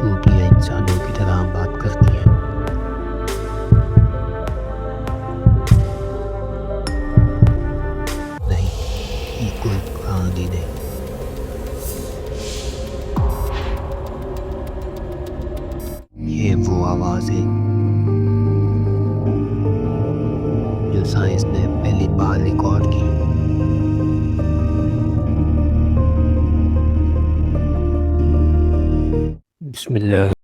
चूतिया इंसानों की तरह बात करती हैं। नहीं, ये कोई कहानी नहीं। ये वो आवाज़ है जो साइंस ने पहली बार रिकॉर्ड की। बिस्मिल्लाह।